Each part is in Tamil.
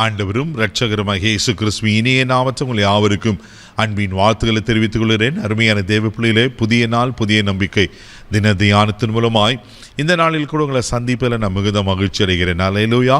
ஆண்டவரும் இரட்சகருமாகிய இயேசு கிறிஸ்துவின் இனிய நாமத்தில் உங்கள் யாவருக்கும் அன்பின் வாழ்த்துக்களை தெரிவித்துக் கொள்கிறேன். அருமையான தேவ பிள்ளைகளே, புதிய நாள் புதிய நம்பிக்கை தின தியானத்தின் மூலமாய் இந்த நாளில் கூட உங்களை சந்திப்பில் நான் மிகுந்த மகிழ்ச்சி அடைகிறேன். அல்லேலூயா.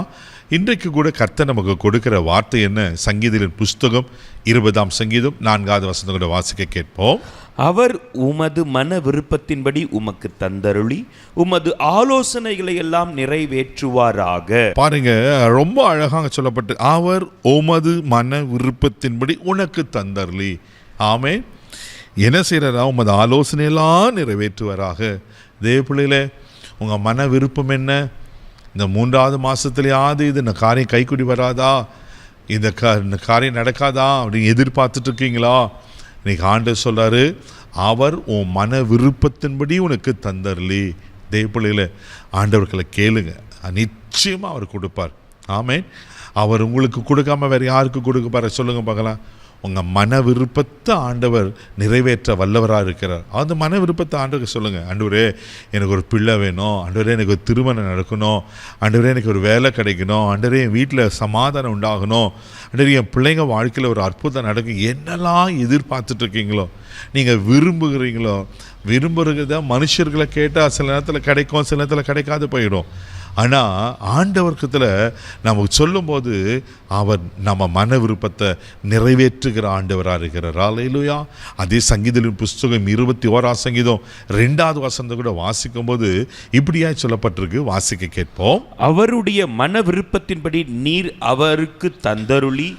இன்றைக்கு கூட கர்த்தர் நமக்கு கொடுக்கிற வார்த்தை என்ன? சங்கீதத்தின் புஸ்தகம் 20ஆம் சங்கீதம் 4வது வசனம் கூட வாசிக்க கேட்போம். அவர் உமது மன விருப்பத்தின்படி உமக்கு தந்தருளி உமது ஆலோசனைகளை எல்லாம் நிறைவேற்றுவாராக. பாருங்க, ரொம்ப அழகாக சொல்லப்பட்டு, அவர் உமது மன விருப்பத்தின்படி உனக்கு தந்தருளி. ஆமே, என்ன செய்யறா? உமது ஆலோசனையெல்லாம் நிறைவேற்றுவாராக. தேவ பிள்ளைகளே, உங்கள் மன விருப்பம் என்ன? இந்த 3வது மாதத்துலையாவது இந்த காரியம் கைக்குடி வராதா, இந்த காரியம் நடக்காதா அப்படின்னு எதிர்பார்த்துட்டு இருக்கீங்களா? இன்னைக்கு ஆண்டவர் சொல்றாரு, அவர் உன் மன விருப்பத்தின்படி உனக்கு தந்தருளி. தேவ பிள்ளைகளை, ஆண்டவர்களை கேளுங்க, நிச்சயமாக அவர் கொடுப்பார். ஆமென். அவர் உங்களுக்கு கொடுக்காம வேறு யாருக்கு கொடுக்க பாரு? சொல்லுங்க பார்க்கலாம். உங்கள் மன விருப்பத்தை ஆண்டவர் நிறைவேற்ற வல்லவராக இருக்கிறார். அந்த மன விருப்பத்தை ஆண்டவருக்கு சொல்லுங்கள். ஆண்டவரே, எனக்கு ஒரு பிள்ளை வேணும். ஆண்டவரே, எனக்கு ஒரு திருமணம் நடக்கணும். ஆண்டவரே, எனக்கு ஒரு வேலை கிடைக்கணும். ஆண்டவரே, என் வீட்டில் சமாதானம் உண்டாகணும். ஆண்டவரே, என் பிள்ளைங்க வாழ்க்கையில் ஒரு அற்புதம் நடக்கும். என்னெல்லாம் எதிர்பார்த்துட்ருக்கீங்களோ, நீங்கள் விரும்புகிறீங்களோ, விரும்புகிறத மனுஷர்களை கேட்டால் சில நேரத்தில் கிடைக்கும், சில நேரத்தில் கிடைக்காது போயிடும். ஆனால் ஆண்டவர்க்கத்தில் நமக்கு சொல்லும்போது அவர் நம்ம மன விருப்பத்தை நிறைவேற்றுகிற ஆண்டவராக இருக்கிறார். அல்லேலூயா. அதே சங்கீதத்தின் புஸ்தகம் 21ஆம் சங்கீதம் 2வது வசனத்தை கூட வாசிக்கும் போது இப்படியாய் சொல்லப்பட்டிருக்கு. வாசிக்க கேட்போம். அவருடைய மன விருப்பத்தின்படி நீர் அவருக்கு தந்தருளி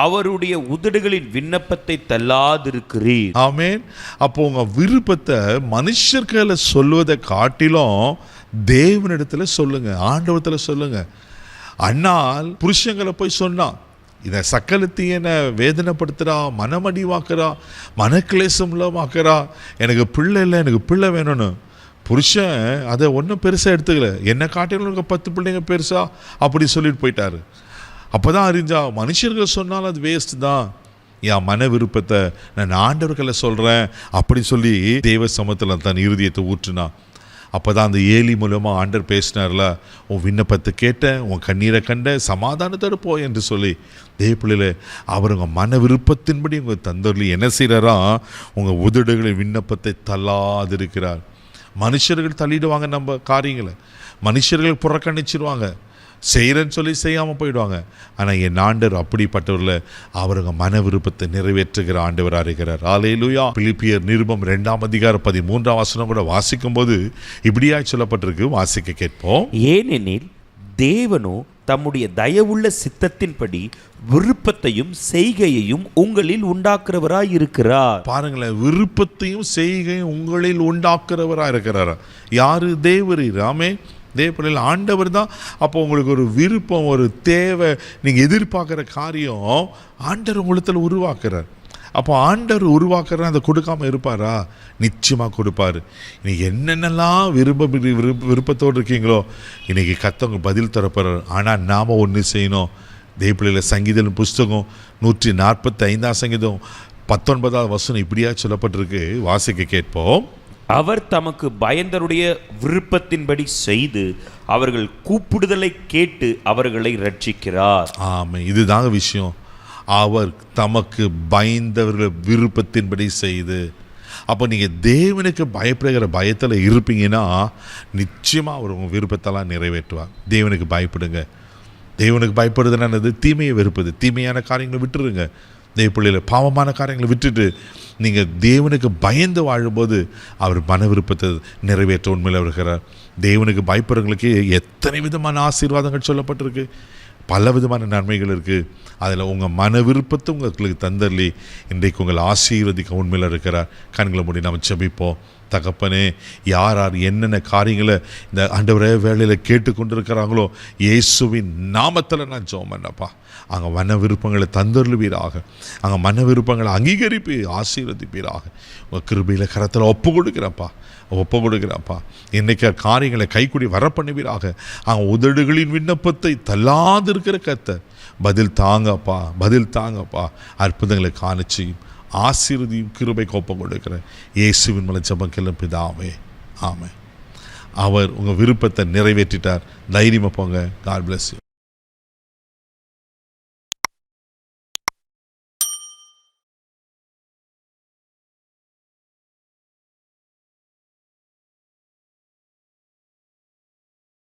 அவருடைய உதடுகளின் விண்ணப்பத்தை தள்ளாதிருக்கிறீர். ஆமென். அப்போ உங்கள் விருப்பத்தை மனுஷர்களை சொல்வதை காட்டிலும் தேவனிடத்தில் சொல்லுங்க, ஆண்டவத்தில் சொல்லுங்க. அண்ணால் புருஷங்களை போய் சொன்னான், இதை சக்கலத்தையும் என்னை வேதனைப்படுத்துகிறா, மனமடிவாக்குறா, மனக்கிளேசம் உள்ளமாக்குறா, எனக்கு பிள்ளை இல்லை, எனக்கு பிள்ளை வேணும்னு. புருஷன் அதை ஒன்றும் பெருசாக எடுத்துக்கல, என்னை காட்டிலும் எனக்கு 10 பிள்ளைங்க பெருசா அப்படி சொல்லிட்டு போயிட்டாரு. அப்போ தான் அறிஞ்சா, மனுஷர்கள் சொன்னாலும் அது வேஸ்ட் தான், என் மன விருப்பத்தை நான் ஆண்டவர்களை சொல்கிறேன் அப்படி சொல்லி தேவ சமூகத்தில் தன் இருதயத்தை ஊற்றுனா. அப்போ தான் அந்த ஏலி மூலமாக ஆண்டவர் பேசினார்ல, உன் விண்ணப்பத்தை கேட்டேன், உன் கண்ணீரை கண்ட, சமாதானத்தோடு போ என்று சொல்லி. தேவ பிள்ளைகளே, அவர் உங்கள் மன விருப்பத்தின்படி உங்கள் தந்தருளி என்ன செய்கிறாரா? உங்கள் உதடுகளின் விண்ணப்பத்தை தள்ளாதிருக்கிறார். மனுஷர்கள் தள்ளிடுவாங்க நம்ம காரியங்களை, மனுஷர்கள் புறக்கணிச்சிருவாங்க, செய்கிறேன்னு சொல்லி செய்யாமல் போயிடுவாங்க. ஆனால் என் ஆண்டவர் அப்படிப்பட்டவரில் அவருங்க மன விருப்பத்தை நிறைவேற்றுகிற ஆண்டவராக இருக்கிறார். அல்லேலூயா. பிலிப்பியர் நிருபம் 2ஆம் அதிகாரம் 13ஆம் வசனம் கூட வாசிக்கும் போது இப்படியாய் சொல்லப்பட்டிருக்கு. வாசிக்க கேட்போம். ஏனெனில் தேவனோ தம்முடைய தயவுள்ள சித்தத்தின்படி விருப்பத்தையும் செய்கையையும் உங்களில் உண்டாக்குறவராய் இருக்கிறார். பாருங்களேன், விருப்பத்தையும் செய்கையும் உங்களில் உண்டாக்குறவராக இருக்கிறார். யாரு? தேவரீர். ஆமே, தேவப்பிள்ளைகள், ஆண்டவர் தான். அப்போ உங்களுக்கு ஒரு விருப்பம், ஒரு தேவை, நீங்கள் எதிர்பார்க்குற காரியம் ஆண்டவர் உங்களத்தில் உருவாக்குறார். அப்போ ஆண்டவர் உருவாக்குற அதை கொடுக்காமல் இருப்பாரா? நிச்சயமாக கொடுப்பார். இன்னைக்கு என்னென்னலாம் விருப்பத்தோடு இருக்கீங்களோ, இன்றைக்கி கர்த்தர் பதில் தரப்போறார். ஆனால் நாம் ஒன்று செய்யணும். தேவப்பிள்ளையில் சங்கீதம் புஸ்தகம் 145ஆம் சங்கீதம் 19வது வசனம் இப்படியா சொல்லப்பட்டிருக்கு. வாசிக்க கேட்போம். அவர் தமக்கு பயந்தருடைய விருப்பத்தின்படி செய்து அவர்கள் கூப்பிடுதலை கேட்டு அவர்களை ரட்சிக்கிறார். ஆமாம், இதுதாங்க விஷயம். அவர் தமக்கு பயந்தவர்கள் விருப்பத்தின்படி செய்து. அப்போ நீங்கள் தேவனுக்கு பயப்படுகிற பயத்தில் இருப்பீங்கன்னா நிச்சயமாக அவர் உங்கள் விருப்பத்தெல்லாம் நிறைவேற்றுவார். தேவனுக்கு பயப்படுங்க. தேவனுக்கு பயப்படுதுன்னு தீமையை வெறுப்பது, தீமையான காரியங்களை விட்டுருங்க. தேவ பிள்ளையில் பாவமான காரியங்களை விட்டுட்டு நீங்கள் தேவனுக்கு பயந்து வாழும்போது அவர் மன விருப்பத்தை நிறைவேற்ற உண்மையில் வருகிறார். தேவனுக்கு பயப்படுறவங்களுக்கு எத்தனை விதமான ஆசீர்வாதங்கள் சொல்லப்பட்டிருக்கு, பல விதமான நன்மைகள் இருக்குது. அதில் உங்கள் மன விருப்பத்தை உங்களுக்கு தந்தரலி இன்றைக்கு உங்களை ஆசீர்வதிக்க உண்மையில் இருக்கிறார். கண்களை மூடி நம்ம ஜெபிப்போம். தகப்பனே, யார் யார் என்னென்ன காரியங்களை இந்த ஆண்டவரே வேலையில் கேட்டுக்கொண்டு இருக்கிறாங்களோ, இயேசுவின் நாமத்தில் நான் ஜெபம் பண்ணப்பா, அங்கே மன விருப்பங்களை தந்தருளுவீராக, அங்கே மன விருப்பங்களை அங்கீகரிப்பு ஆசீர்வதிப்பீராக. உங்கள் கிருபையில் கரத்தில் ஒப்பு கொடுக்குறப்பா. இன்றைக்கு காரியங்களை கைக்குடி வர பண்ணுவீராக. அங்கே உதடுகளின் விண்ணப்பத்தை தள்ளாதிருக்கிற கர்த்தர் பதில் தாங்கப்பா. அற்புதங்களை காணிச்சியும் ஆசீர்வதியும் கிருபை கோப்பம் கொடுக்கிறேன். இயேசுவின் மூலம் ஜெபம் பிதாவே, ஆமென். அவர் உங்கள் விருப்பத்தை நிறைவேற்றிட்டார். தைரியமாக போங்க. God bless you.